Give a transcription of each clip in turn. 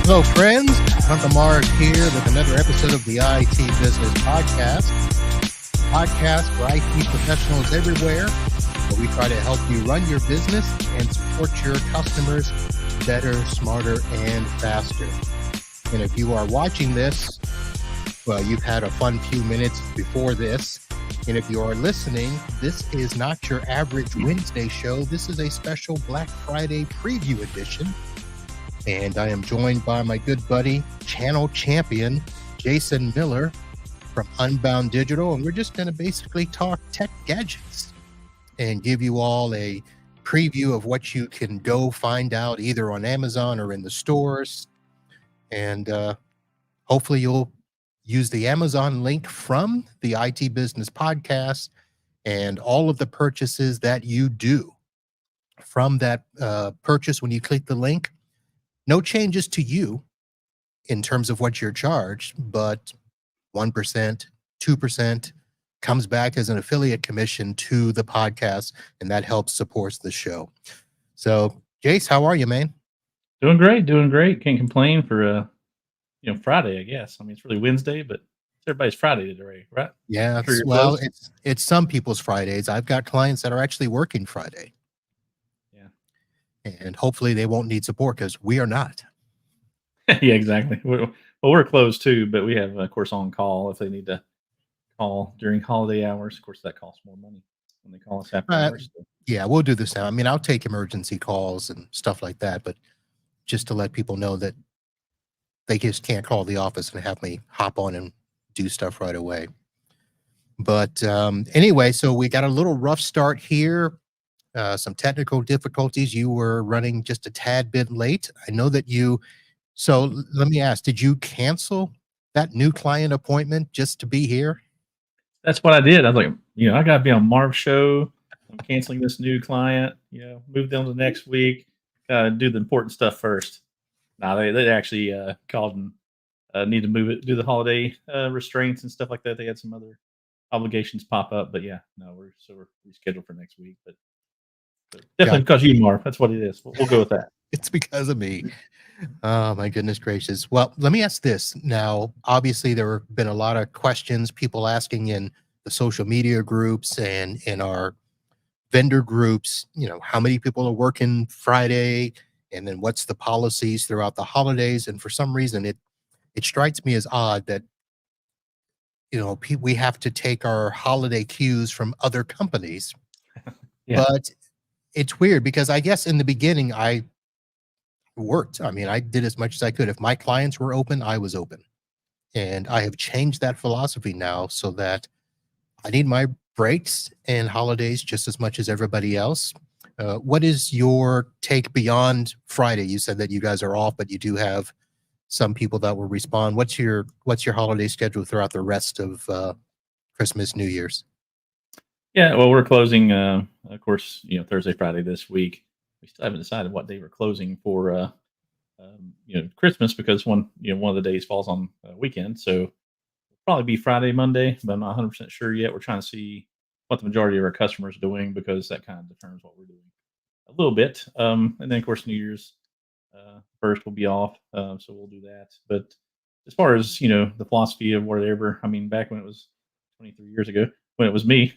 Hello, friends. Hunter Mark here with another episode of the IT Business Podcast. Podcast for IT professionals everywhere, where we try to help you run your business and support your customers better, smarter, and faster. And if you are watching this, well, you've had a fun few minutes before this. And if you are listening, this is not your average Wednesday show. This is a special Black Friday preview edition. And I am joined by my good buddy, channel champion, Jason Miller from Unbound Digital. And we're just going to basically talk tech gadgets and give you all a preview of what you can go find out either on Amazon or in the stores. And hopefully you'll use the Amazon link from the IT Business Podcast, and all of the purchases that you do from that purchase when you click the link. No changes to you in terms of what you're charged, but 1%, 2% comes back as an affiliate commission to the podcast, and that helps support the show. So, Jace, how are you, man? Doing great. Can't complain for Friday, I guess. I mean, it's really Wednesday, but it's everybody's Friday today, right? Yeah, well, it's some people's Fridays. I've got clients that are actually working Friday. And hopefully they won't need support because we are not. Yeah, exactly. We're closed too, but we have, of course, on call if they need to call during holiday hours. Of course, that costs more money when they call us after hours. Yeah, we'll do this now. I mean, I'll take emergency calls and stuff like that, but just to let people know that they just can't call the office and have me hop on and do stuff right away. But anyway, so we got a little rough start here. Some technical difficulties. You were running just a tad bit late. I know that so let me ask, did you cancel that new client appointment just to be here? That's what I did. I was like, I got to be on Marv's show. I'm canceling this new client, move them to next week, do the important stuff first. Now they actually called and need to move it, do the holiday restraints and stuff like that. They had some other obligations pop up, but yeah, no, we're rescheduled for next week, but definitely because you, Marv. That's what it is. We'll go with that. It's because of me. Oh, my goodness gracious. Well, let me ask this. Now, obviously, there have been a lot of questions, people asking in the social media groups and in our vendor groups, how many people are working Friday, and then what's the policies throughout the holidays. And for some reason, it strikes me as odd that, we have to take our holiday cues from other companies. Yeah. But it's weird because I guess in the beginning I worked. I mean, I did as much as I could. If my clients were open, I was open. And I have changed that philosophy now so that I need my breaks and holidays just as much as everybody else. What is your take beyond Friday? You said that you guys are off, but you do have some people that will respond. What's your holiday schedule throughout the rest of Christmas, New Year's? Yeah, well, we're closing, of course, Thursday, Friday this week. We still haven't decided what day we're closing for, Christmas because one of the days falls on a weekend. So it'll probably be Friday, Monday, but I'm not 100% sure yet. We're trying to see what the majority of our customers are doing because that kind of determines what we're doing a little bit. And then, of course, New Year's first will be off, so we'll do that. But as far as, the philosophy of whatever, I mean, back when it was 23 years ago, when it was me,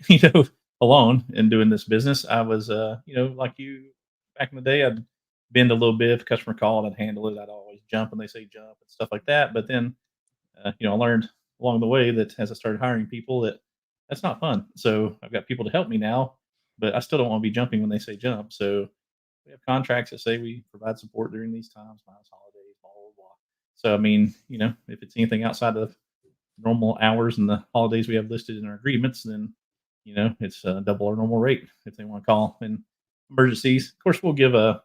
alone and doing this business, I was, like you back in the day, I'd bend a little bit. If a customer called, I'd handle it. I'd always jump when they say jump and stuff like that. But then, I learned along the way that as I started hiring people, that's not fun. So I've got people to help me now, but I still don't want to be jumping when they say jump. So we have contracts that say we provide support during these times, minus holidays, blah, blah, blah. So, I mean, if it's anything outside of normal hours and the holidays we have listed in our agreements, then it's double our normal rate if they want to call in emergencies. Of course, we'll give a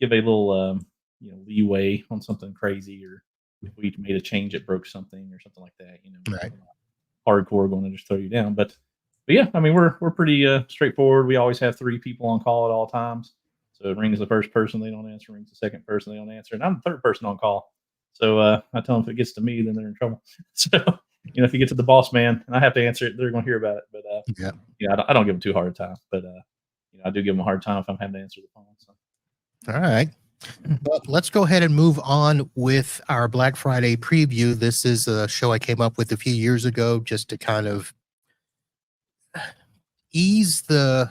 little leeway on something crazy, or if we made a change that broke something or something like that. Right. Hardcore going to just throw you down, but yeah, I mean we're pretty straightforward. We always have 3 people on call at all times. So it rings the first person, they don't answer. Rings the second person, they don't answer, and I'm the third person on call. So I tell them if it gets to me, then they're in trouble. So if you get to the boss man and I have to answer it, they're going to hear about it. But I don't give them too hard a time. But I do give them a hard time if I'm having to answer the phone. So. All right. But let's go ahead and move on with our Black Friday preview. This is a show I came up with a few years ago just to kind of ease the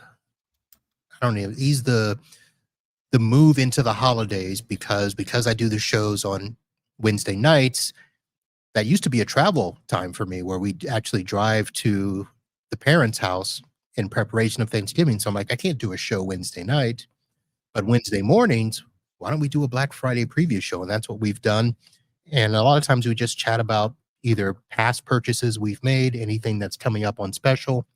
I don't know, ease the move into the holidays because I do the shows on Wednesday nights. That used to be a travel time for me where we actually drive to the parents' house in preparation of Thanksgiving. So I'm like, I can't do a show Wednesday night, but Wednesday mornings, why don't we do a Black Friday preview show? And that's what we've done. And a lot of times we just chat about either past purchases we've made, anything that's coming up on special,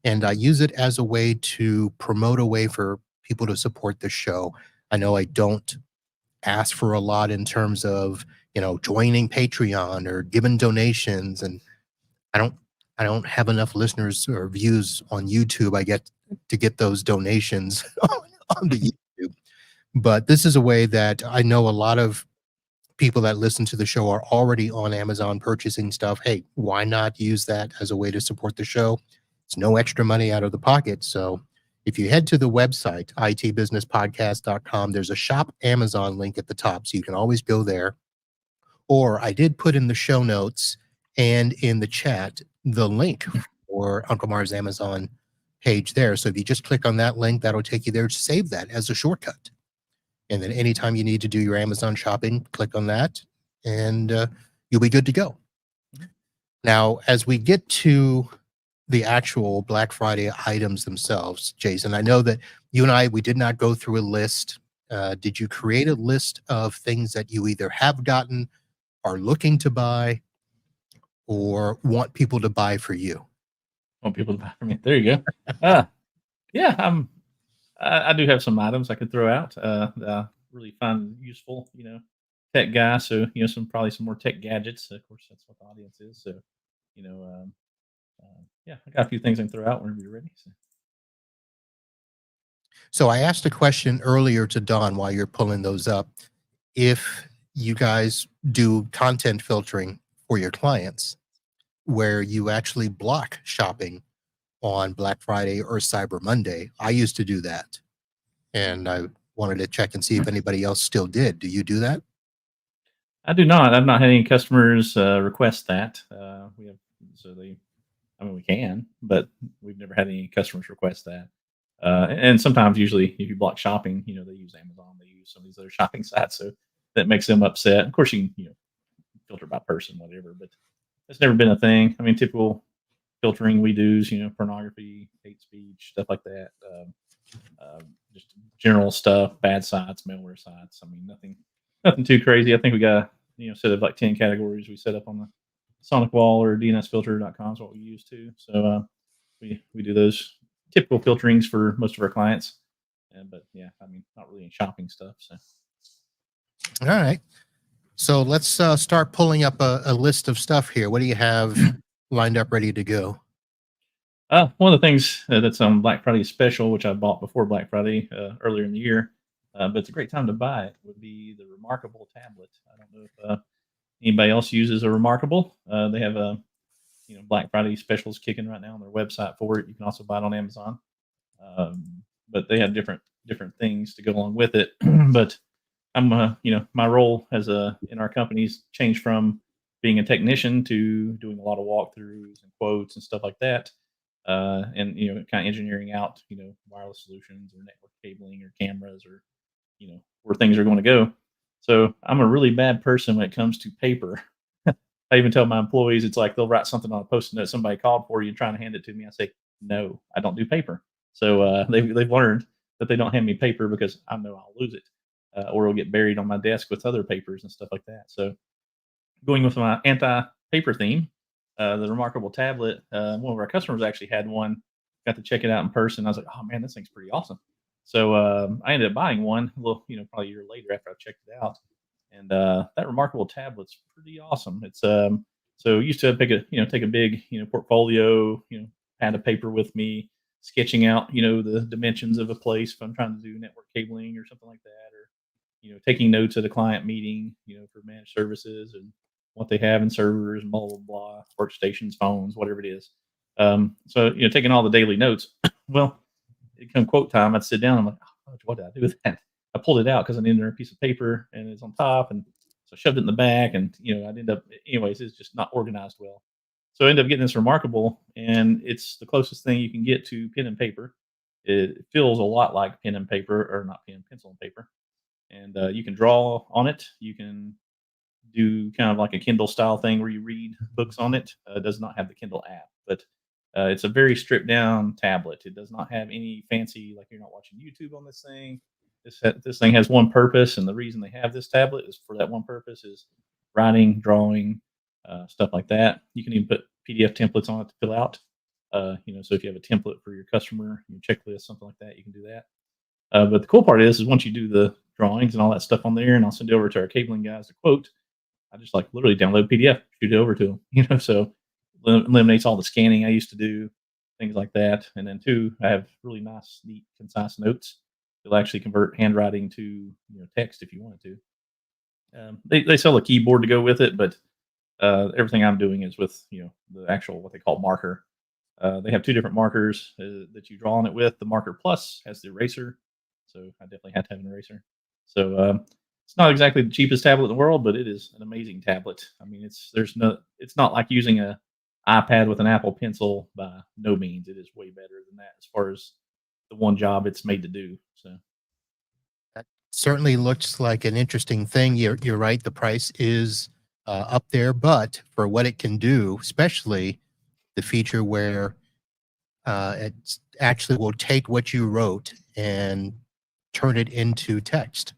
and I use it as a way to promote a way for people to support the show. I know I don't ask for a lot in terms of, joining Patreon or giving donations, and I don't I don't have enough listeners or views on YouTube. I get to get those donations on the YouTube. But this is a way that I know a lot of people that listen to the show are already on Amazon purchasing stuff. Hey, why not use that as a way to support the show? It's no extra money out of the pocket. So if you head to the website, itbusinesspodcast.com, there's a shop Amazon link at the top. So you can always go there. Or I did put in the show notes and in the chat the link for Uncle Mar's Amazon page there. So if you just click on that link, that'll take you there. Save that as a shortcut. And then anytime you need to do your Amazon shopping, click on that and you'll be good to go. Now, as we get to the actual Black Friday items themselves, Jason, I know that you and we did not go through a list. Did you create a list of things that you either have gotten, are looking to buy, or want people to buy for you? Want people to buy for me? There you go. Yeah, I do have some items I could throw out that I really find useful. Tech guy, so probably some more tech gadgets. Of course, that's what the audience is. So, yeah, I got a few things I can throw out whenever you're ready. So I asked a question earlier to Don while you're pulling those up. If you guys do content filtering for your clients, where you actually block shopping on Black Friday or Cyber Monday. I used to do that. And I wanted to check and see if anybody else still did. Do you do that? I do not. I've not had any customers request that. We can, but we've never had any customers request that. And sometimes, usually, if you block shopping, they use Amazon, they use some of these other shopping sites, so that makes them upset. Of course, you can, filter by person, whatever, but it's never been a thing. I mean, typical filtering we do is, pornography, hate speech, stuff like that. Just general stuff, bad sites, malware sites. I mean, nothing too crazy. I think we got set of like 10 categories we set up on the Sonic Wall or DNSfilter.com is what we use too. So we do those typical filterings for most of our clients. But yeah, I mean, not really any shopping stuff. So all right. So let's start pulling up a list of stuff here. What do you have lined up ready to go? One of the things that's on Black Friday special, which I bought before Black Friday earlier in the year, but it's a great time to buy it, would be the Remarkable tablet. I don't know if anybody else uses a Remarkable. They have a Black Friday specials kicking right now on their website for it. You can also buy it on Amazon, but they have different things to go along with it. But I'm my role as in our company's changed from being a technician to doing a lot of walkthroughs and quotes and stuff like that. And kind of engineering out wireless solutions or network cabling or cameras or where things are going to go. So I'm a really bad person when it comes to paper. I even tell my employees, it's like they'll write something on a post-it note somebody called for you and trying to hand it to me. I say, no, I don't do paper. So they've learned that they don't hand me paper because I know I'll lose it or it'll get buried on my desk with other papers and stuff like that. So going with my anti-paper theme, the Remarkable tablet, one of our customers actually had one, got to check it out in person. I was like, oh man, this thing's pretty awesome. So I ended up buying one a little, probably a year later after I checked it out. And that Remarkable tablet's pretty awesome. It's so used to take a big, portfolio, pad of paper with me, sketching out, the dimensions of a place if I'm trying to do network cabling or something like that, or, taking notes at a client meeting, for managed services and what they have in servers, blah, blah, blah, workstations, phones, whatever it is. So, taking all the daily notes. Well, it come quote time, I'd sit down. I'm like, oh, what did I do with that? I pulled it out because I needed a piece of paper and it's on top, and so I shoved it in the back, and I'd end up, anyways. It's just not organized well. So I ended up getting this Remarkable, and it's the closest thing you can get to pen and paper. It feels a lot like pen and paper, or not pen, pencil and paper, and you can draw on it. You can do kind of like a Kindle style thing where you read books on it. It does not have the Kindle app, but it's a very stripped down tablet. It does not have any fancy, like, you're not watching YouTube on this thing. This thing has one purpose, and the reason they have this tablet is for that one purpose: is writing, drawing, stuff like that. You can even put PDF templates on it to fill out. So if you have a template for your customer, your checklist, something like that, you can do that. But the cool part is once you do the drawings and all that stuff on there, and I'll send it over to our cabling guys to quote. I just like literally download PDF, shoot it over to them. So eliminates all the scanning I used to do, things like that. And then two, I have really nice, neat, concise notes. It'll actually convert handwriting to text if you wanted to. They sell a keyboard to go with it, but everything I'm doing is with the actual what they call marker. They have two different markers that you draw on it with. The Marker Plus has the eraser, so I definitely had to have an eraser. So it's not exactly the cheapest tablet in the world, but it is an amazing tablet. I mean, it's not like using a iPad with an Apple Pencil by no means. It is way better than that as far as the one job it's made to do. So That certainly looks like an interesting thing. You're right. The price is up there, but for what it can do, especially the feature where it actually will take what you wrote and turn it into text.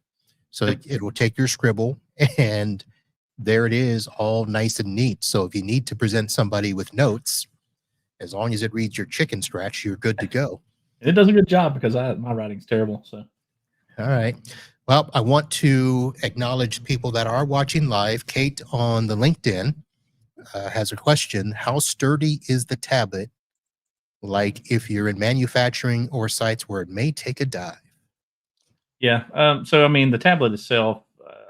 So it will take your scribble, and there it is, all nice and neat. So if you need to present somebody with notes, as long as it reads your chicken scratch, you're good to go. It does a good job because my writing's terrible. So all right. Well, I want to acknowledge people that are watching live. Kate on the LinkedIn has a question. How sturdy is the tablet? Like if you're in manufacturing or sites where it may take a dive. Yeah. So I mean, the tablet itself,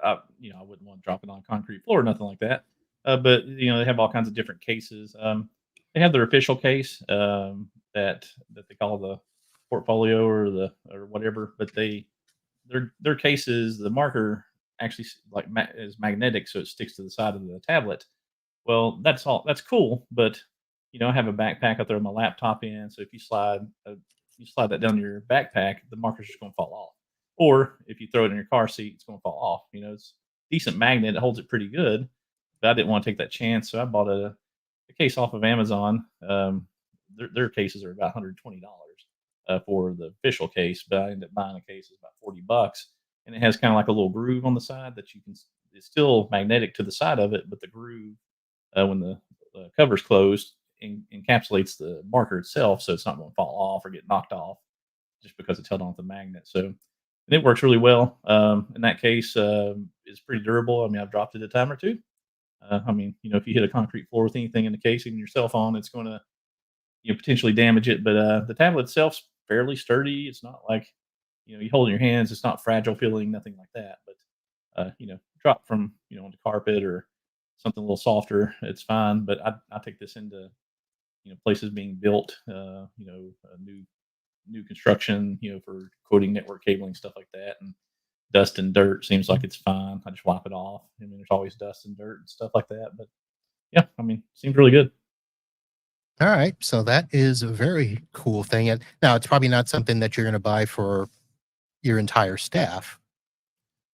I wouldn't want to drop it on a concrete floor or nothing like that. But they have all kinds of different cases. They have their official case that they call the portfolio or whatever. But their cases, the marker actually is magnetic, so it sticks to the side of the tablet. Well, that's cool, but I have a backpack out there with my laptop in, so if you slide that down your backpack, the marker's just going to fall off. Or if you throw it in your car seat, it's going to fall off. It's a decent magnet; it holds it pretty good. But I didn't want to take that chance, so I bought a case off of Amazon. Their cases are about $120 for the official case, but I ended up buying a case that's about $40, and it has kind of like a little groove on the side that you can. It's still magnetic to the side of it, but the groove when the cover's closed encapsulates the marker itself, so it's not going to fall off or get knocked off just because it's held on with the magnet. So and it works really well. In that case, it's pretty durable. I mean, I've dropped it a time or two. If you hit a concrete floor with anything in the case, even your cell phone, it's going to potentially damage it. But the tablet itself's fairly sturdy. It's not like you hold it in your hands. It's not fragile feeling, nothing like that. But drop from onto carpet or something a little softer, it's fine. But I take this into places being built, new construction, for quoting network cabling, stuff like that, and dust and dirt seems like it's fine. I just wipe it off. I mean, there's always dust and dirt and stuff like that, but yeah, I mean, seems really good. All right. So that is a very cool thing. And now it's probably not something that you're going to buy for your entire staff,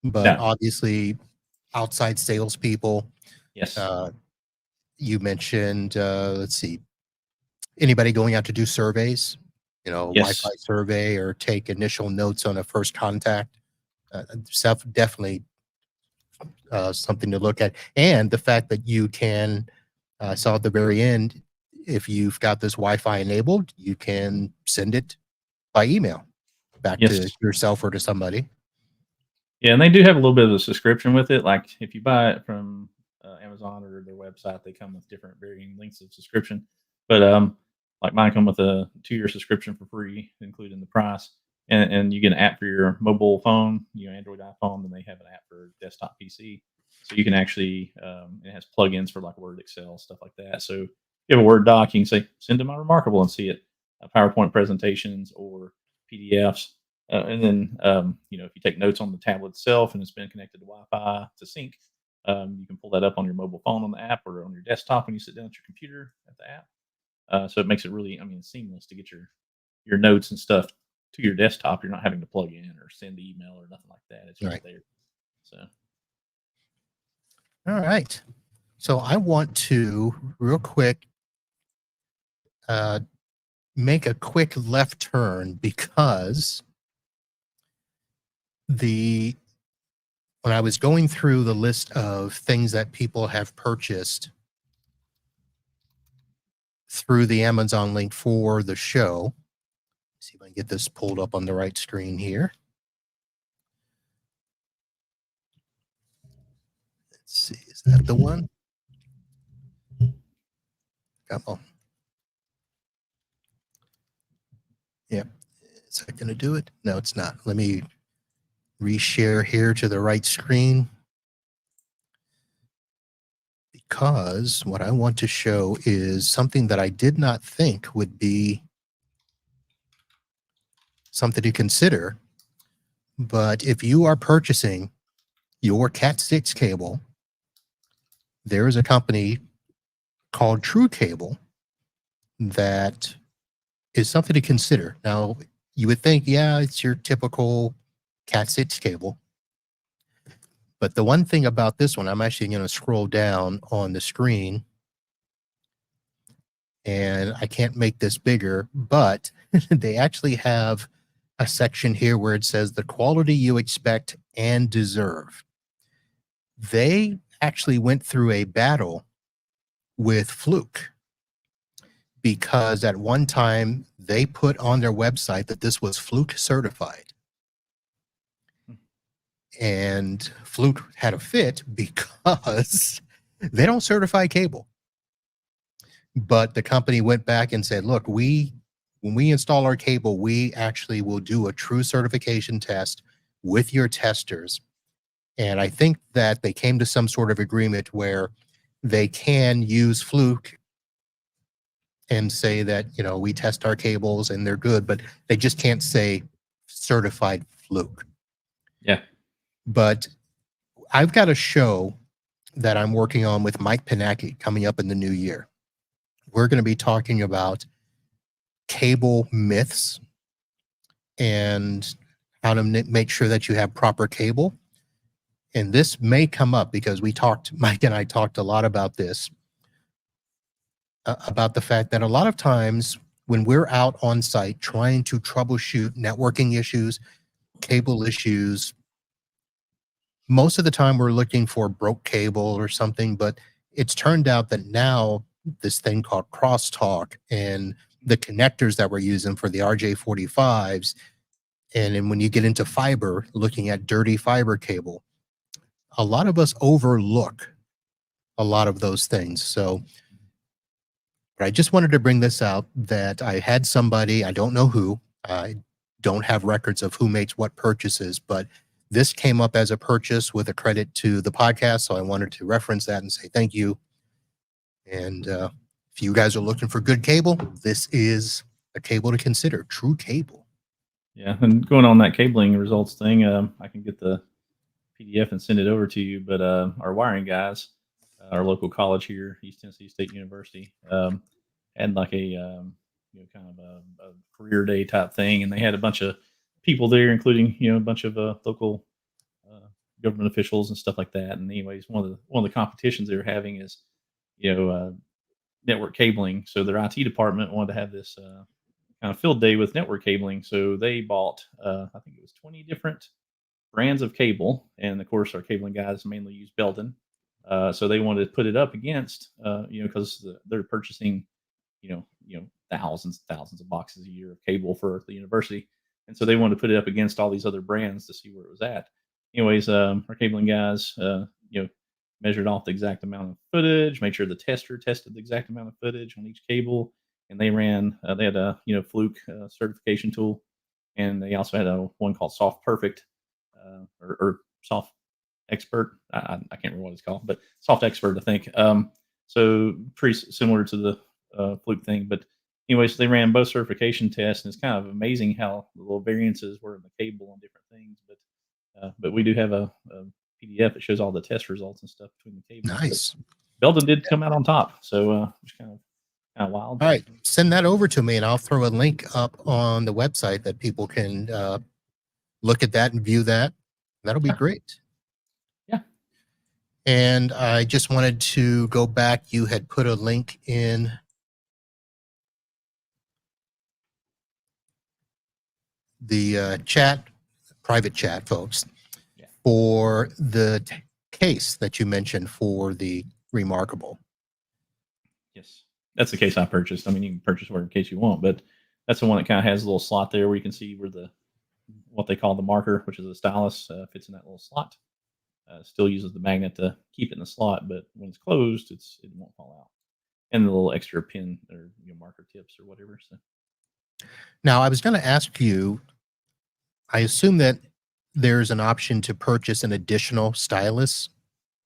but No. obviously outside salespeople. Yes. You mentioned, let's see, anybody going out to do surveys, Yes. Wi-Fi survey or take initial notes on a first contact. Definitely something to look at. And the fact that you can, I saw at the very end, if you've got this Wi-Fi enabled, you can send it by email back Yes. to yourself or to somebody. Yeah, and they do have a little bit of a subscription with it. Like if you buy it from Amazon or their website, they come with different varying lengths of subscription. But like mine come with a 2-year subscription for free, including the price, and you get an app for your mobile phone, Android, iPhone. Then they have an app for desktop PC, so you can actually it has plugins for like Word, Excel, stuff like that. So if you have a Word doc, you can say send to my Remarkable and see it, PowerPoint presentations or PDFs. And then, if you take notes on the tablet itself and it's been connected to Wi-Fi to sync, you can pull that up on your mobile phone on the app or on your desktop when you sit down at your computer at the app. So it makes it really, seamless to get your notes and stuff to your desktop. You're not having to plug in or send email or nothing like that. It's just Right. there. So, All right. So I want to real quick make a quick left turn because when I was going through the list of things that people have purchased through the Amazon link for the show, see if I can get this pulled up on the right screen here. Let's see, is that the one? Come on. Yeah. Is that going to do it? No, it's not. Let me reshare here to the right screen, because what I want to show is something that I did not think would be something to consider. But if you are purchasing your Cat 6 cable, there is a company called True Cable that is something to consider. Now, you would think, yeah, it's your typical Cat 6 cable. But the one thing about this one, I'm actually going to scroll down on the screen, and I can't make this bigger, but they actually have a section here where it says the quality you expect and deserve. They actually went through a battle with Fluke because at one time they put on their website that this was Fluke certified. And Fluke had a fit because they don't certify cable. But the company went back and said, look, when we install our cable, we actually will do a true certification test with your testers. And I think that they came to some sort of agreement where they can use Fluke and say that, we test our cables and they're good, but they just can't say certified Fluke. yeah. But I've got a show that I'm working on with Mike Pinacki coming up in the new year. We're going to be talking about cable myths and how to make sure that you have proper cable. And this may come up because Mike and I talked a lot about this, about the fact that a lot of times when we're out on site trying to troubleshoot networking issues, cable issues, most of the time we're looking for broke cable or something, but it's turned out that now this thing called crosstalk and the connectors that we're using for the RJ45s, and then when you get into fiber, looking at dirty fiber cable, a lot of us overlook a lot of those things. So, but I just wanted to bring this out that I had somebody, I don't know who, I don't have records of who makes what purchases, but this came up as a purchase with a credit to the podcast. So I wanted to reference that and say thank you. And if you guys are looking for good cable, this is a cable to consider. True Cable. Yeah. And going on that cabling results thing, I can get the PDF and send it over to you. But our wiring guys, our local college here, East Tennessee State University, had like a kind of a career day type thing, and they had a bunch of people there, including a bunch of local government officials and stuff like that. And anyways, one of the competitions they were having is network cabling. So their IT department wanted to have this kind of field day with network cabling. So they bought I think it was 20 different brands of cable, and of course our cabling guys mainly use Belden. So they wanted to put it up against because they're purchasing thousands of boxes a year of cable for the university. And so they wanted to put it up against all these other brands to see where it was at. Anyways, our cabling guys, measured off the exact amount of footage, made sure the tester tested the exact amount of footage on each cable, and they ran. They had a Fluke certification tool, and they also had one called Soft Perfect or Soft Expert. I can't remember what it's called, but Soft Expert, I think. So pretty similar to the Fluke thing, but anyways, they ran both certification tests, and it's kind of amazing how the little variances were in the cable and different things. But we do have a PDF that shows all the test results and stuff between the cables. Nice. Belden did come out on top, so it's kind of wild. All right, send that over to me, and I'll throw a link up on the website that people can look at that and view that. That'll be great. Yeah. And I just wanted to go back. You had put a link in the chat, private chat, folks, for the case that you mentioned for the Remarkable. Yes, that's the case I purchased. I mean, you can purchase whatever case you want, but that's the one that kind of has a little slot there where you can see where what they call the marker, which is a stylus, fits in that little slot. Still uses the magnet to keep it in the slot, but when it's closed, it won't fall out. And the little extra pin or marker tips or whatever. So now, I was going to ask you. I assume that there's an option to purchase an additional stylus.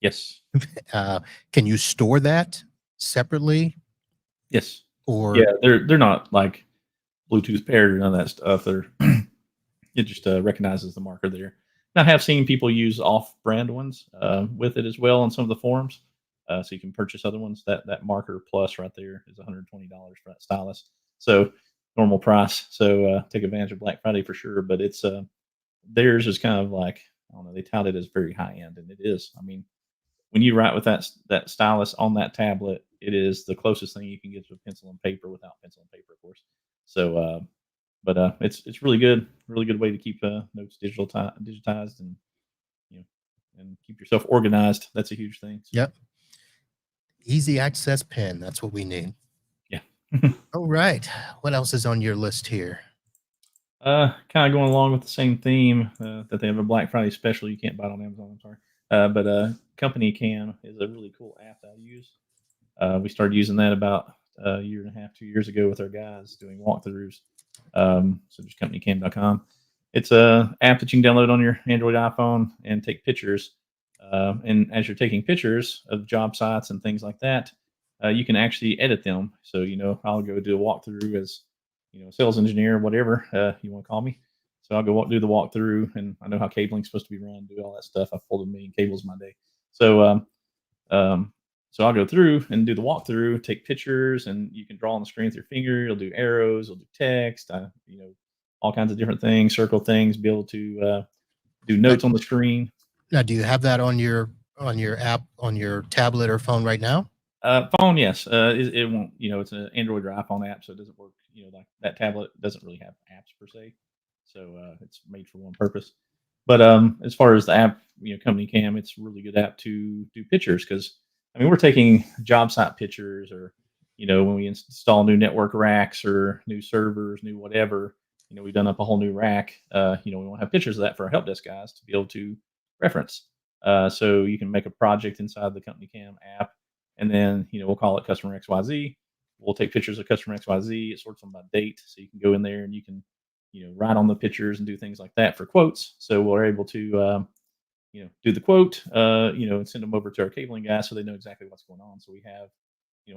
Yes. Can you store that separately? Yes. Or yeah, they're not like Bluetooth paired or none of that stuff. It just recognizes the marker there. And I have seen people use off-brand ones with it as well on some of the forums. So you can purchase other ones. That marker plus right there is $120 for that stylus. So normal price. So take advantage of Black Friday for sure. But it's theirs is kind of like, I don't know, they tout it as very high end, and it is. I mean, when you write with that stylus on that tablet, it is the closest thing you can get to a pencil and paper without pencil and paper, of course. So, but it's really good way to keep notes digitized and and keep yourself organized. That's a huge thing. So. Yep. Easy access pen. That's what we need. Yeah. All right. What else is on your list here? Kind of going along with the same theme that they have a Black Friday special. You can't buy it on Amazon. I'm sorry. But Company Cam is a really cool app that I use. We started using that about a year and a half, 2 years ago with our guys doing walkthroughs. So just companycam.com. It's a app that you can download on your Android iPhone and take pictures. And as you're taking pictures of job sites and things like that, you can actually edit them. So, I'll go do a walkthrough as, a sales engineer, whatever you want to call me. So I'll go do the walkthrough, and I know how cabling's supposed to be run, do all that stuff. I've pulled a million cables in my day. So, so I'll go through and do the walkthrough, take pictures, and you can draw on the screen with your finger. You'll do arrows, you'll do text, all kinds of different things, circle things, be able to do notes on the screen. Now, do you have that on your app, on your tablet or phone right now? Phone, yes. It won't, it's an Android or iPhone app, so it doesn't work, like that tablet doesn't really have apps per se. So it's made for one purpose. But as far as the app, Company Cam, it's a really good app to do pictures because, we're taking job site pictures or, when we install new network racks or new servers, new whatever, we've done up a whole new rack. We want to have pictures of that for our help desk guys to be able to reference. So you can make a project inside the Company Cam app, and then, we'll call it customer XYZ. We'll take pictures of customer XYZ. It sorts them by date. So you can go in there and you can, write on the pictures and do things like that for quotes. So we're able to, do the quote, and send them over to our cabling guys so they know exactly what's going on. So we have,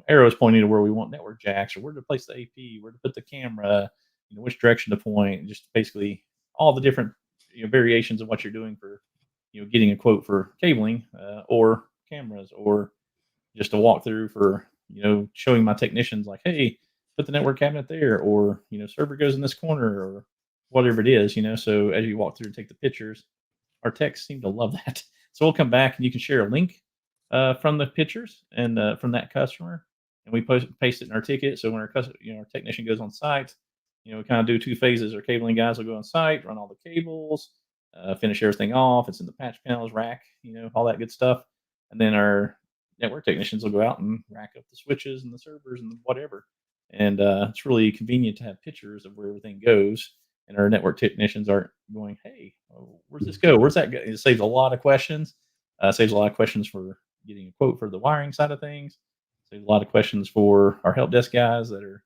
arrows pointing to where we want network jacks or where to place the AP, where to put the camera, which direction to point, just basically all the different, variations of what you're doing for, getting a quote for cabling or cameras or just a walkthrough for, showing my technicians like, hey, put the network cabinet there, or, server goes in this corner or whatever it is, So as you walk through and take the pictures, our techs seem to love that. So we'll come back and you can share a link from the pictures and from that customer, and we paste it in our ticket. So when our our technician goes on site, we kind of do two phases. Our cabling guys will go on site, run all the cables, finish everything off. It's in the patch panels, rack, all that good stuff. And then our network technicians will go out and rack up the switches and the servers and whatever. And it's really convenient to have pictures of where everything goes. And our network technicians aren't going, hey, where's this go? Where's that go? It saves a lot of questions. Saves a lot of questions for getting a quote for the wiring side of things. Saves a lot of questions for our help desk guys that are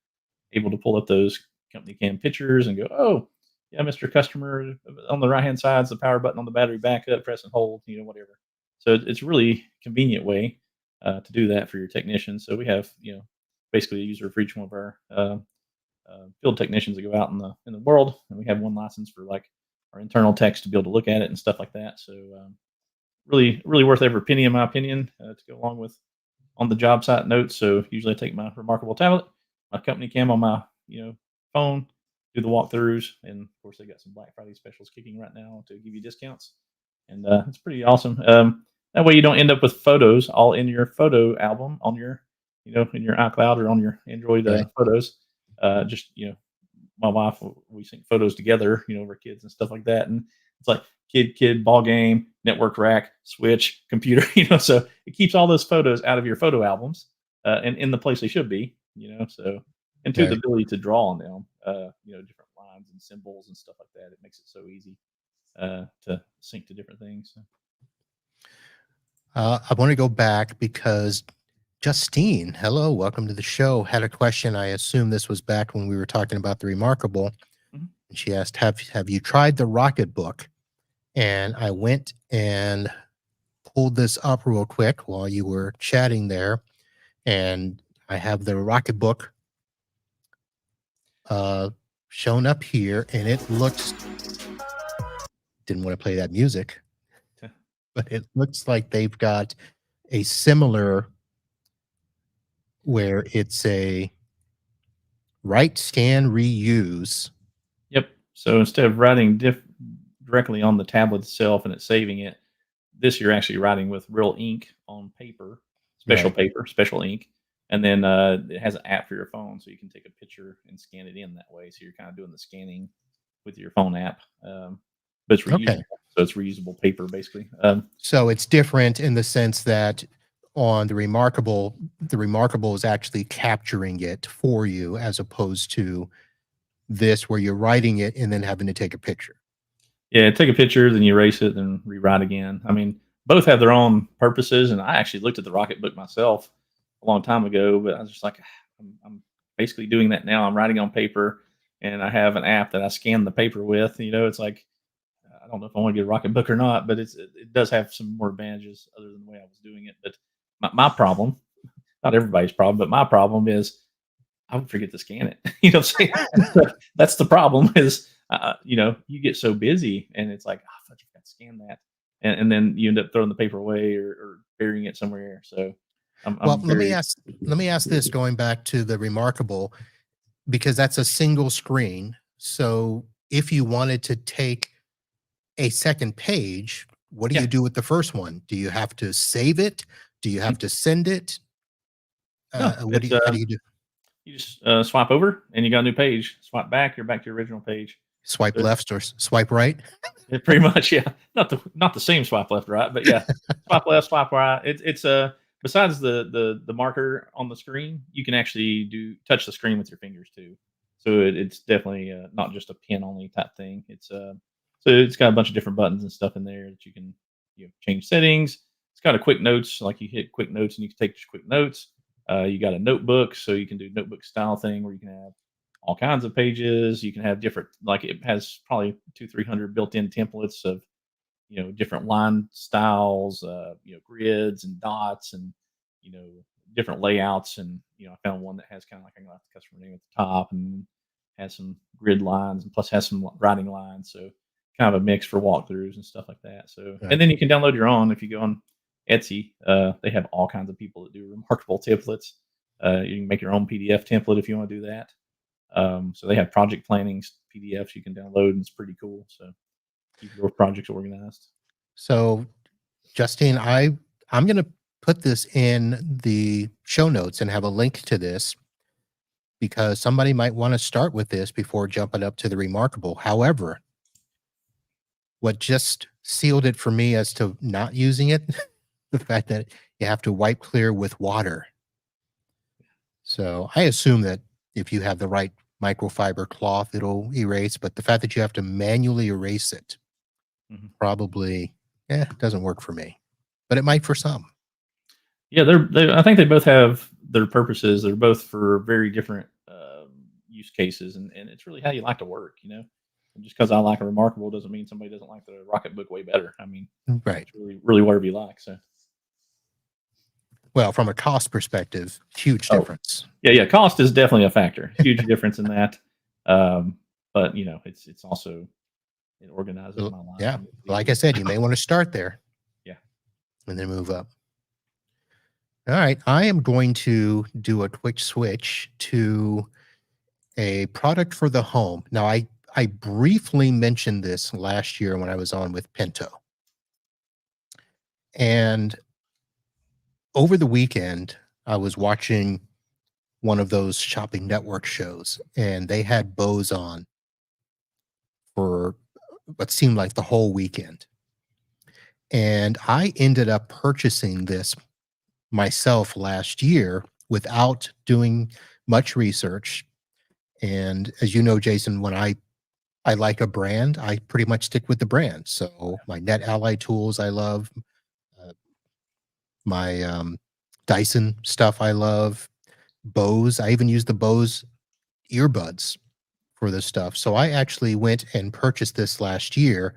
able to pull up those Company Cam pictures and go, oh, yeah, Mr. Customer, on the right-hand side is the power button on the battery backup, press and hold, whatever. So it's a really convenient way to do that for your technicians. So we have, basically a user for each one of our field technicians that go out in the world, and we have one license for like our internal techs to be able to look at it and stuff like that. So really, really worth every penny, in my opinion, to go along with on the job site notes. So usually I take my Remarkable tablet, my company cam on my phone, do the walkthroughs, and of course they got some Black Friday specials kicking right now to give you discounts, and it's pretty awesome. That way you don't end up with photos all in your photo album on your in your iCloud or on your Android Right. photos. Just my wife, we sync photos together, over kids and stuff like that, and it's like kid, ball game, network rack, switch, computer, so it keeps all those photos out of your photo albums and in the place they should be, so, and to the Right. ability to draw on them, different lines and symbols and stuff like that. It makes it so easy to sync to different things. So. I want to go back because Justine, hello, welcome to the show, had a question. I assume this was back when we were talking about the Remarkable. Mhm. And she asked, have you tried the Rocketbook? And I went and pulled this up real quick while you were chatting there. And I have the Rocketbook shown up here, and it looks, didn't want to play that music, but it looks like they've got a similar where it's a write, scan, reuse. Yep. So instead of writing directly on the tablet itself and it's saving it, this you're actually writing with real ink on paper, Right. paper, special ink, and then it has an app for your phone, so you can take a picture and scan it in that way. So you're kind of doing the scanning with your phone app, but it's reusable. Okay. So it's reusable paper basically. So it's different in the sense that on the Remarkable is actually capturing it for you as opposed to this where you're writing it and then having to take a picture. Yeah, take a picture, then you erase it, then rewrite again. I mean, both have their own purposes, and I actually looked at the Rocketbook myself a long time ago, but I was just like, I'm basically doing that now. I'm writing on paper, and I have an app that I scan the paper with. It's like I don't know if I want to get a Rocketbook or not, but it does have some more advantages other than the way I was doing it. But my problem, not everybody's problem, but my problem is I would forget to scan it. What I'm saying? That's the problem is, you get so busy and it's like, oh, I forgot to scan that. And then you end up throwing the paper away or burying it somewhere. So Well, I'm let me very, ask this, going back to the Remarkable, because that's a single screen. So if you wanted to take a second page, what do yeah. you do with the first one? Do you have to save it? Do you have to send it? No, What do it's you, how do you do? you just swipe over and you got a new page. Swipe back, you're back to your original page. Swipe So left or swipe right? pretty much, yeah. Not the same swipe left, right, but yeah, swipe left, swipe right. It's besides the marker on the screen, you can actually touch the screen with your fingers too. So it's definitely not just a pin only type thing. So it's got a bunch of different buttons and stuff in there that you can change settings. It's got a quick notes, like you hit quick notes and you can take just quick notes. You got a notebook, so you can do notebook style thing where you can have all kinds of pages. You can have different, like it has probably 300 built-in templates of different line styles, grids and dots and different layouts. And I found one that has kind of like, I'm gonna have the customer name at the top and has some grid lines and plus has some writing lines. So kind of a mix for walkthroughs and stuff like that. So Right. and then you can download your own if you go on Etsy. They have all kinds of people that do Remarkable templates. You can make your own PDF template if you want to do that. So they have project planning PDFs you can download, and it's pretty cool. So keep your projects organized. So, Justine, I'm going to put this in the show notes and have a link to this because somebody might want to start with this before jumping up to the Remarkable. However, what just sealed it for me as to not using it, the fact that you have to wipe clear with water. So I assume that if you have the right microfiber cloth, it'll erase, but the fact that you have to manually erase it probably doesn't work for me, but it might for some. Yeah, I think they both have their purposes. They're both for very different use cases, and it's really how you like to work. And just because I like a Remarkable doesn't mean somebody doesn't like the Rocketbook way better. I mean, Right. it's really whatever you like. So well, from a cost perspective, huge Oh, difference. yeah. Cost is definitely a factor. Huge difference in that. Um, but it's also it organizes Well, my life yeah, and makes it like I easier. said, you may want to start there Yeah. and then move up. All right, I am going to do a quick switch to a product for the home. Now, I briefly mentioned this last year when I was on with Pinto, and over the weekend, I was watching one of those shopping network shows, and they had Bose on for what seemed like the whole weekend. And I ended up purchasing this myself last year without doing much research. And as you know, Jason, when I like a brand, I pretty much stick with the brand. So my Net Ally tools, I love uh, my Dyson stuff. I love Bose. I even use the Bose earbuds for this stuff. So I actually went and purchased this last year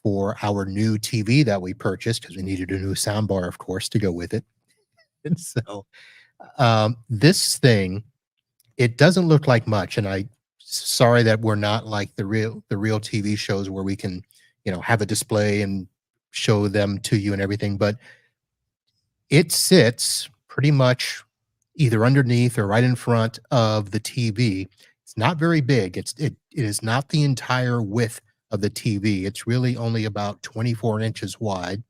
for our new TV that we purchased because we needed a new soundbar, of course, to go with it. And so this thing, it doesn't look like much, and I sorry that we're not like the real TV shows where we can, have a display and show them to you and everything, but it sits pretty much either underneath or right in front of the TV. It's not very big. It is not the entire width of the TV. It's really only about 24 inches wide,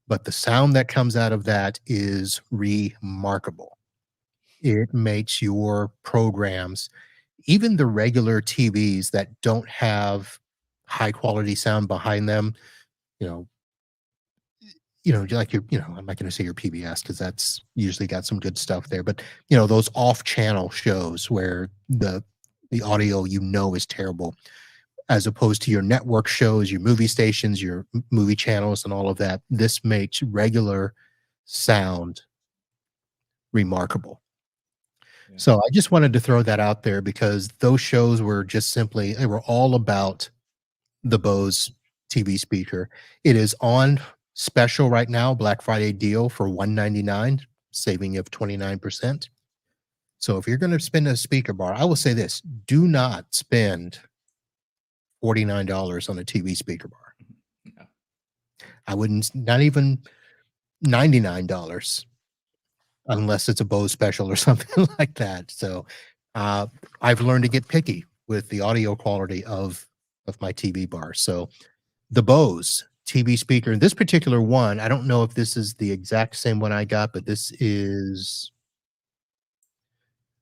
but the sound that comes out of that is remarkable. It makes your programs, even the regular TVs that don't have high quality sound behind them, you know, like I'm not going to say your PBS because that's usually got some good stuff there, but those off-channel shows where the audio is terrible, as opposed to your network shows, your movie stations, your movie channels, and all of that. This makes regular sound remarkable. Yeah. So I just wanted to throw that out there because those shows were just simply, they were all about the Bose TV speaker. It is on special right now, Black Friday deal for $199, saving of 29%. So if you're going to spend a speaker bar, I will say this, do not spend $49 on a TV speaker bar. Yeah. I wouldn't, not even $99 unless it's a Bose special or something like that. So I've learned to get picky with the audio quality of my TV bar. So the Bose TV speaker, this particular one, I don't know if this is the exact same one I got, but this is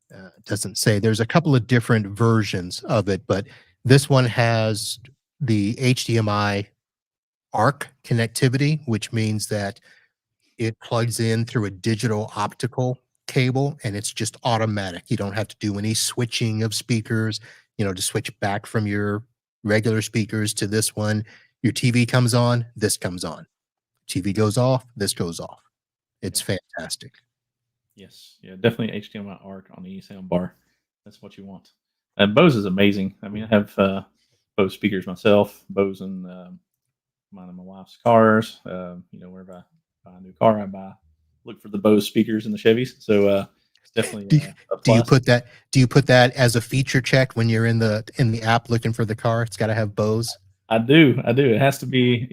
it doesn't say. There's a couple of different versions of it, but this one has the HDMI ARC connectivity, which means that it plugs in through a digital optical cable and it's just automatic. You don't have to do any switching of speakers, to switch back from your regular speakers to this one. Your TV comes on, this comes on. TV goes off, this goes off. It's fantastic. Yes, yeah, definitely HDMI ARC on the sound bar. That's what you want. And Bose is amazing. I mean, I have Bose speakers myself. Bose in mine and my wife's cars. Whenever I buy a new car, I look for the Bose speakers in the Chevys. So it's definitely Do, a do you plus. put that as a feature check when you're in the app looking for the car? It's got to have Bose. I do. It has to be,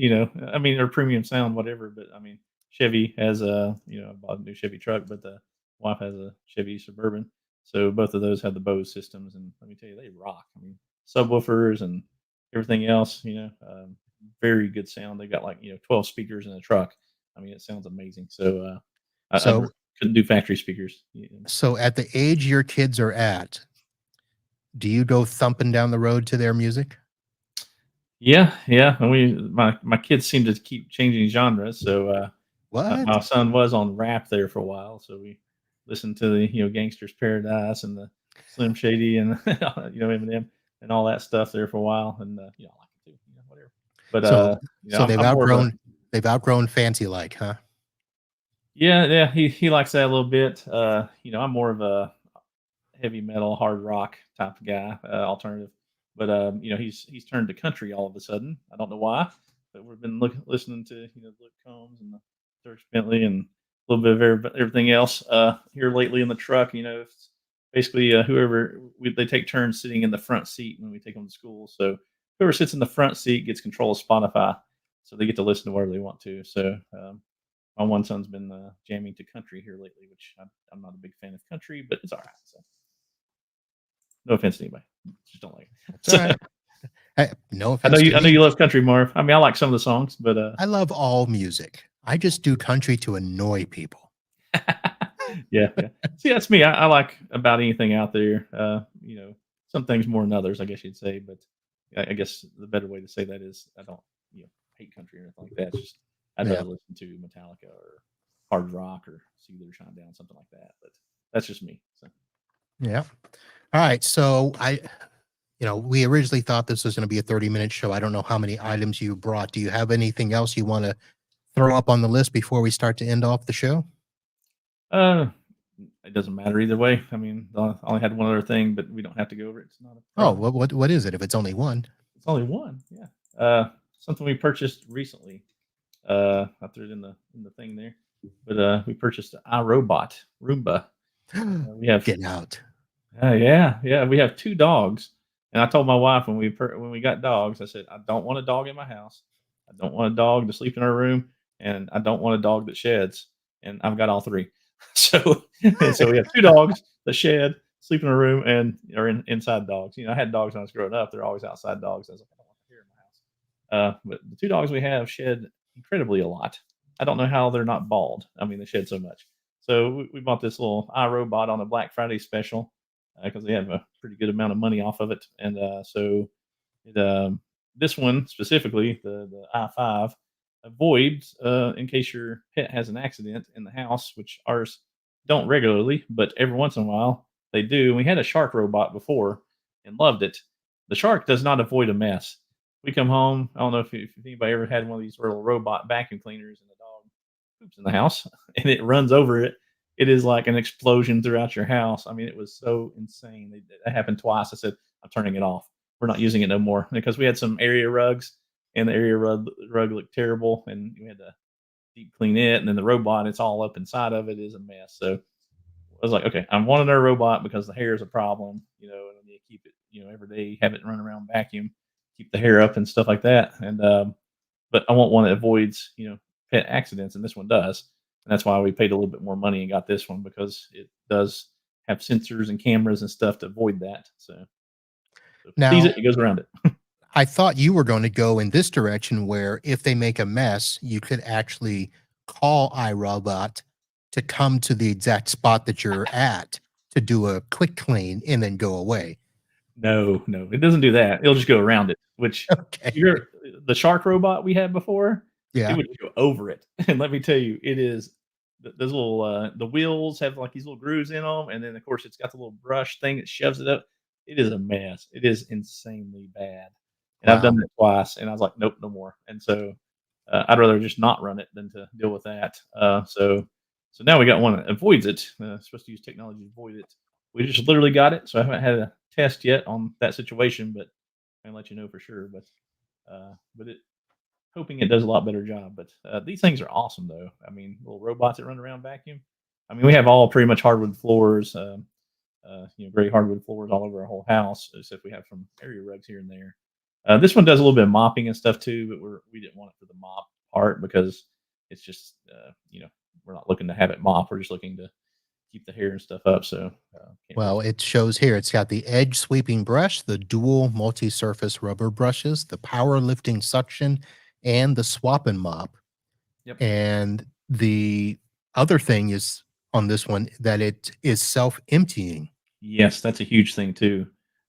I mean, or premium sound, whatever. But I mean, Chevy has I bought a new Chevy truck, but the wife has a Chevy Suburban. So both of those have the Bose systems, and let me tell you, they rock. I mean, subwoofers and everything else, very good sound. They got like 12 speakers in the truck. I mean, it sounds amazing. So I So couldn't do factory speakers. so at the age your kids are at, do you go thumping down the road to their music? Yeah. And my kids seem to keep changing genres. So What? my son was on rap there for a while, so we listened to the Gangster's Paradise and the Slim Shady and Eminem and all that stuff there for a while, and I like it too, whatever. But So they've I'm more of a outgrown fancy like, huh? yeah. He likes that a little bit. I'm more of a heavy metal, hard rock type of guy, alternative. But he's turned to country all of a sudden. I don't know why, but we've been listening to Luke Combs and the Dirk Bentley and little bit of everything else here lately in the truck. It's basically they take turns sitting in the front seat when we take them to school. So whoever sits in the front seat gets control of Spotify, so they get to listen to whatever they want to. So my one son's been jamming to country here lately, which I'm not a big fan of country, but it's all right. So no offense to anybody, just don't like it. It's all right. No I know offense to you me. love country, Marv. I mean, I like some of the songs, but I love all music. I just do country to annoy people. yeah. See, that's me. I like about anything out there. Some things more than others, I guess you'd say. But I guess the better way to say that is I don't, hate country or anything like that. It's just I'd Yeah. rather listen to Metallica or hard rock or See Their Shine Down, something like that. But that's just me. So Yeah. All right. So we originally thought this was going to be a 30-minute show. I don't know how many items you brought. Do you have anything else you want to throw up on the list before we start to end off the show? it doesn't matter either way. I mean, I only had one other thing, but we don't have to go over it. It's not a Oh, problem. what is it? If it's only one. It's only one. Yeah. Something we purchased recently. I threw it in the thing there, but we purchased an iRobot Roomba. We have Get out. yeah. We have two dogs, and I told my wife when we got dogs, I said I don't want a dog in my house. I don't want a dog to sleep in our room, and I don't want a dog that sheds. And I've got all three. So we have two dogs that shed, sleep in a room, and are inside dogs. I had dogs when I was growing up. They're always outside dogs. I was like, I don't want them here in my house. But the two dogs we have shed incredibly a lot. I don't know how they're not bald. I mean, they shed so much. So we bought this little iRobot on a Black Friday special because they have a pretty good amount of money off of it. And this one specifically, the i5, avoids in case your pet has an accident in the house, which ours don't regularly, but every once in a while they do. And we had a shark robot before and loved it. The shark does not avoid a mess. We come home. I don't know if anybody ever had one of these little robot vacuum cleaners and the dog poops in the house and it runs over it. It is like an explosion throughout your house. I mean, it was so insane. That happened twice. I said, I'm turning it off. We're not using it no more because we had some area rugs and the area rug looked terrible and we had to deep clean it. And then the robot, it's all up inside of it, is a mess. So I was like, okay, I'm wanting our robot because the hair is a problem, and you keep it, every day, have it run around vacuum, keep the hair up and stuff like that. And but I want one that avoids, pet accidents, and this one does. And that's why we paid a little bit more money and got this one because it does have sensors and cameras and stuff to avoid that. So if it sees Now, it goes around it. I thought you were going to go in this direction where if they make a mess, you could actually call iRobot to come to the exact spot that you're at to do a quick clean and then go away. No, it doesn't do that. It'll just go around it, which Okay. the shark robot we had before, Yeah. it would go over it. And let me tell you, it is those little the wheels have like these little grooves in them, and then of course it's got the little brush thing that shoves it up. It is a mess. It is insanely bad. And I've done Wow. that twice, and I was like, nope, no more. And so I'd rather just not run it than to deal with that. So now we got one that avoids it. Supposed to use technology to avoid it. We just literally got it, so I haven't had a test yet on that situation, but I can let you know for sure. But it hoping it does a lot better job. But these things are awesome, though. I mean, little robots that run around vacuum. I mean, we have all pretty much hardwood floors. Great hardwood floors all over our whole house, except we have some area rugs here and there. This one does a little bit of mopping and stuff too, but we didn't want it for the mop part because it's just we're not looking to have it mop. We're just looking to keep the hair and stuff up. So Well, it shows here it's got the edge sweeping brush, the dual multi-surface rubber brushes, the power lifting suction, and the swap and mop. Yep. And the other thing is on this one that it is self-emptying. Yes, that's a huge thing too.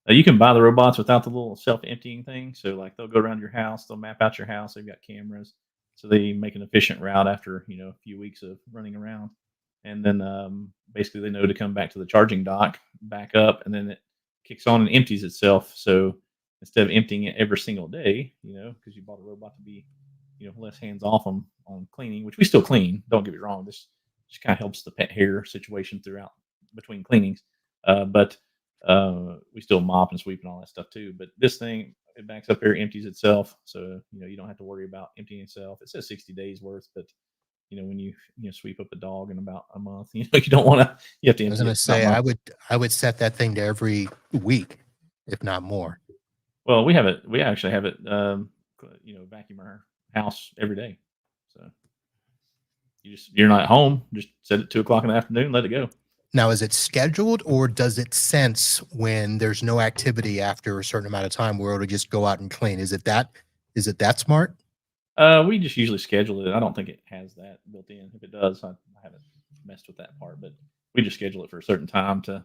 You can buy the robots without the little self-emptying thing. So like they'll go around your house, they'll map out your house. They've got cameras, so they make an efficient route after a few weeks of running around, and then basically they know to come back to the charging dock, back up, and then it kicks on and empties itself. So instead of emptying it every single day, because you bought a robot to be less hands off on cleaning, which we still clean. Don't get me wrong. This just kind of helps the pet hair situation throughout between cleanings. But we still mop and sweep and all that stuff too. But this thing, it backs up here, empties itself, so you don't have to worry about emptying itself. It says 60 days worth, but when you sweep up a dog in about a month, you don't want to. You have to I was empty going it to for about say, a month. I would set that thing to every week, if not more. Well, we have it. We actually have it. Vacuum our house every day. So you're not home. Just set it 2 o'clock in the afternoon. Let it go. Now, is it scheduled or does it sense when there's no activity after a certain amount of time where it'll just go out and clean? Is it that smart? We just usually schedule it. I don't think it has that built in. If it does, I haven't messed with that part. But we just schedule it for a certain time to.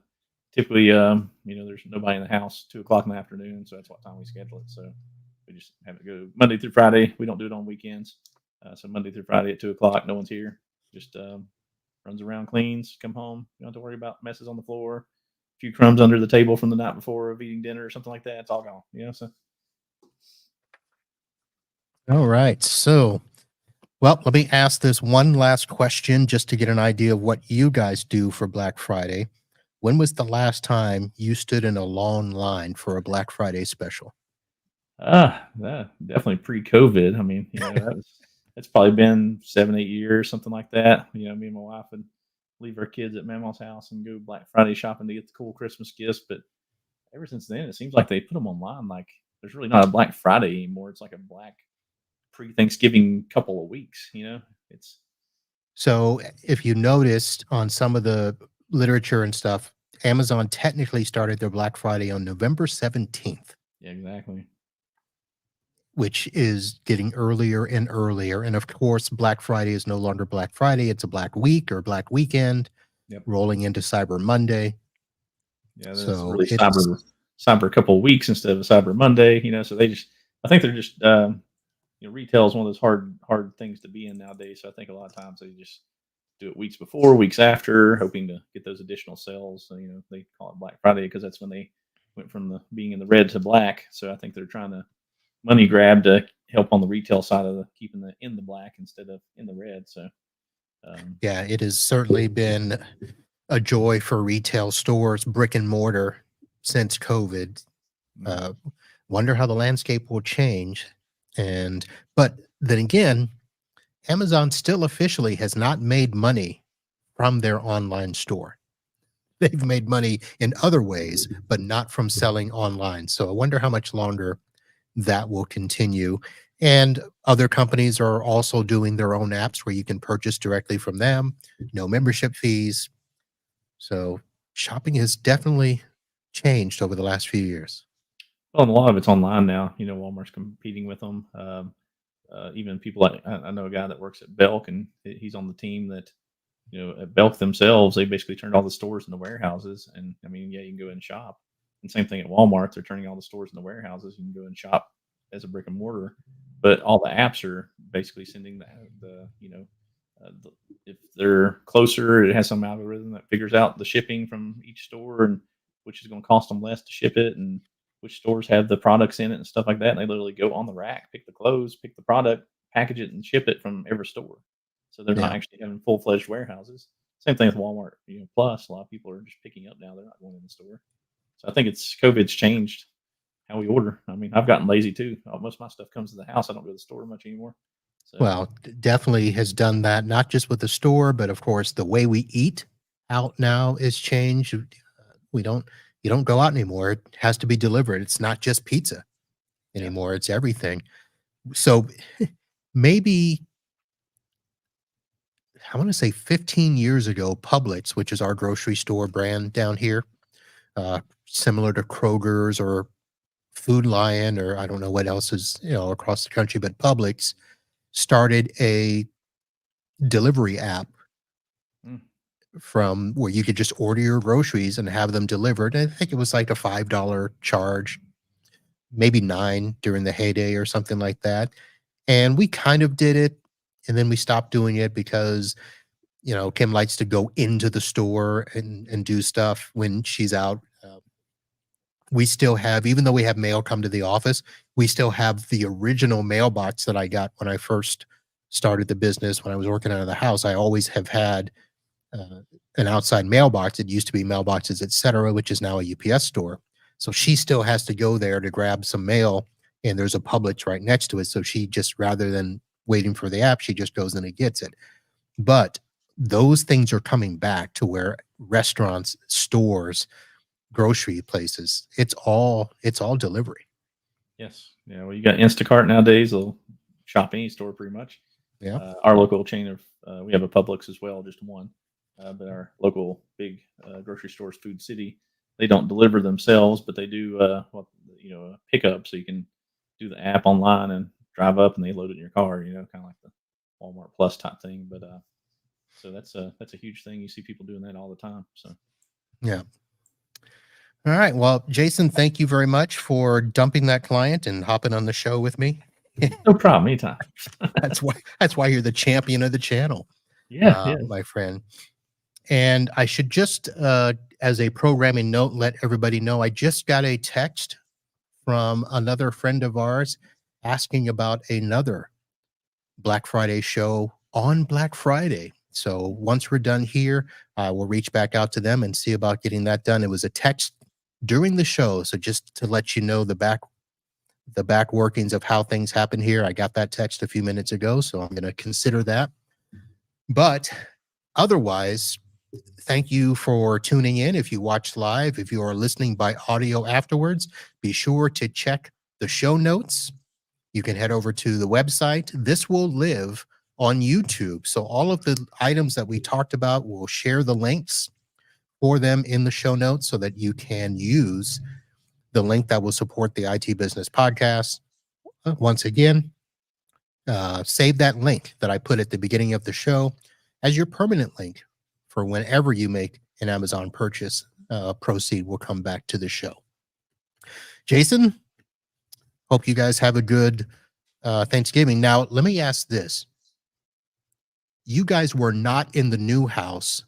Typically, there's nobody in the house 2 o'clock in the afternoon, so that's what time we schedule it. So we just have it go Monday through Friday. We don't do it on weekends. So Monday through Friday at 2 o'clock, no one's here. Just runs around, cleans, come home. You don't have to worry about messes on the floor, a few crumbs under the table from the night before of eating dinner or something like that. It's all gone. So. All right. So, well, let me ask this one last question just to get an idea of what you guys do for Black Friday. When was the last time you stood in a long line for a Black Friday special? Definitely pre-COVID. I mean, that's probably been 7-8 years, something like that. Me and my wife would leave our kids at Mama's house and go Black Friday shopping to get the cool Christmas gifts. But ever since then, it seems like they put them online. Like there's really not a Black Friday anymore. It's like a Black pre-Thanksgiving couple of weeks. It's So, if you noticed on some of the literature and stuff, Amazon technically started their Black Friday on November 17th, yeah, exactly. which is getting earlier and earlier. And of course, Black Friday is no longer Black Friday. It's a Black Week or Black Weekend, Yep. rolling into Cyber Monday. Yeah, that's So really it's cyber a couple of weeks instead of a Cyber Monday. So I think they're just retail is one of those hard things to be in nowadays. So I think a lot of times they just do it weeks before, weeks after, hoping to get those additional sales. So, they call it Black Friday because that's when they went from being in the red to black. So I think they're trying to money grab to help on the retail side of keeping in the black instead of in the red. So yeah, it has certainly been a joy for retail stores, brick and mortar, since COVID. Wonder how the landscape will change. But then again, Amazon still officially has not made money from their online store. They've made money in other ways, but not from selling online. So I wonder how much longer that will continue. And other companies are also doing their own apps where you can purchase directly from them, no membership fees. So shopping has definitely changed over the last few years. well, and a lot of it's online now. Walmart's competing with them. Even people like I know a guy that works at Belk, and he's on the team that at Belk themselves, they basically turned all the stores into warehouses. And I mean, yeah, you can go and shop. And same thing at Walmart, they're turning all the stores into warehouses. You can go and shop as a brick and mortar, but all the apps are basically sending if they're closer, it has some algorithm that figures out the shipping from each store and which is going to cost them less to ship it and which stores have the products in it and stuff like that. And they literally go on the rack, pick the clothes, pick the product, package it, and ship it from every store. So they're not Yeah. actually having full-fledged warehouses. Same thing with Walmart. Plus a lot of people are just picking up now. They're not going in the store. So I think COVID's changed how we order. I mean, I've gotten lazy too. Most of my stuff comes to the house. I don't go to the store much anymore. So, Well, definitely has done that, not just with the store, but of course, the way we eat out now is changed. You don't go out anymore. It has to be delivered. It's not just pizza anymore. It's everything. So maybe I want to say 15 years ago, Publix, which is our grocery store brand down here, similar to Kroger's or Food Lion, or I don't know what else is, across the country, but Publix started a delivery app Mm. from where you could just order your groceries and have them delivered. I think it was like a $5 charge, maybe $9 during the heyday or something like that. And we kind of did it, and then we stopped doing it because Kim likes to go into the store and do stuff when she's out. We still have, even though we have mail come to the office, we still have the original mailbox that I got when I first started the business. When I was working out of the house, I always have had an outside mailbox. It used to be Mailboxes Etc., which is now a UPS store. So she still has to go there to grab some mail, and there's a Publix right next to it. So she just, rather than waiting for the app, she just goes and it gets it. But those things are coming back to where restaurants, stores, grocery places, it's all delivery. Yes. Yeah. Well, you got Instacart nowadays. They'll shop any store pretty much. Yeah. Our local chain of we have a Publix as well, just one. But our local big grocery stores, Food City, they don't deliver themselves, but they do pickup. So you can do the app online and drive up, and they load it in your car. Kind of like the Walmart Plus type thing. But so that's a huge thing. You see people doing that all the time. So Yeah. All right. Well, Jason, thank you very much for dumping that client and hopping on the show with me. no problem, anytime. That's why you're the champion of the channel. Yeah. My friend. And I should just, as a programming note, let everybody know I just got a text from another friend of ours asking about another Black Friday show on Black Friday. So once we're done here, we'll reach back out to them and see about getting that done. It was a text during the show, so just to let you know the back workings of how things happen here. I got that text a few minutes ago, so I'm going to consider that. But otherwise, thank you for tuning in. If you watched live, if you are listening by audio afterwards, be sure to check the show notes. You can head over to the website. This will live on YouTube. So all of the items that we talked about, we'll share the links for them in the show notes so that you can use the link that will support the IT Business Podcast. Once again, save that link that I put at the beginning of the show as your permanent link for whenever you make an Amazon purchase. Proceed will come back to the show. Jason, hope you guys have a good Thanksgiving. Now, let me ask this. You guys were not in the new house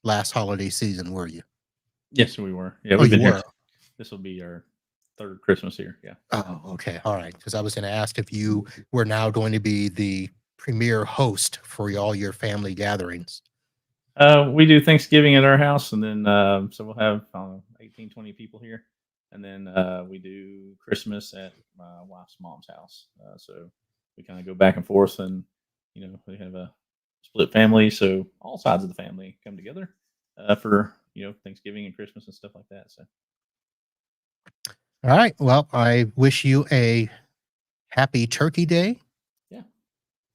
last holiday season, were you? Yes, we were. Yeah, we've been were. here. This will be our third Christmas here. Yeah. Oh, okay. All right. Because I was going to ask if you were now going to be the premier host for all your family gatherings. We do Thanksgiving at our house, and then so we'll have 18, 20 people here. And then we do Christmas at my wife's mom's house. So we kind of go back and forth, and we have a split family, so all sides of the family come together for Thanksgiving and Christmas and stuff like that. So, all right. Well, I wish you a happy Turkey Day. Yeah.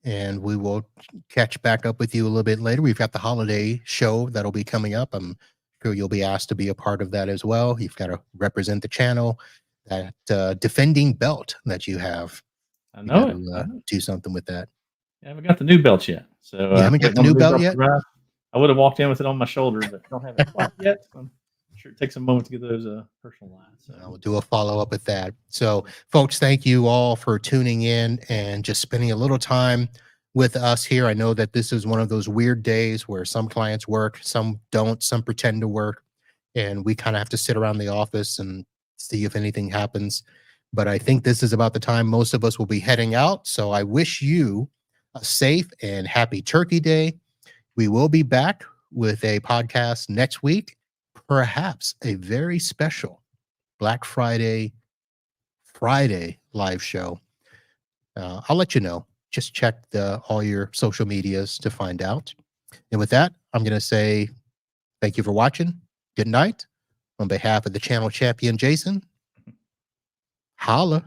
And we will catch back up with you a little bit later. We've got the holiday show that'll be coming up. I'm sure you'll be asked to be a part of that as well. You've got to represent the channel, that defending belt that you have. I know it. Do something with that. I haven't got the new belt yet. So you haven't got the new belt yet? I would have walked in with it on my shoulder, but don't have it quite yet. I'm sure it takes a moment to get those personalized. So we'll do a follow-up with that. So, folks, thank you all for tuning in and just spending a little time with us here. I know that this is one of those weird days where some clients work, some don't, some pretend to work, and we kind of have to sit around the office and see if anything happens. But I think this is about the time most of us will be heading out. So I wish you a safe and happy Turkey Day. We will be back with a podcast next week, perhaps a very special Black Friday live show. I'll let you know. Just check all your social medias to find out. And with that, I'm going to say thank you for watching. Good night. On behalf of the channel champion, Jason, holla.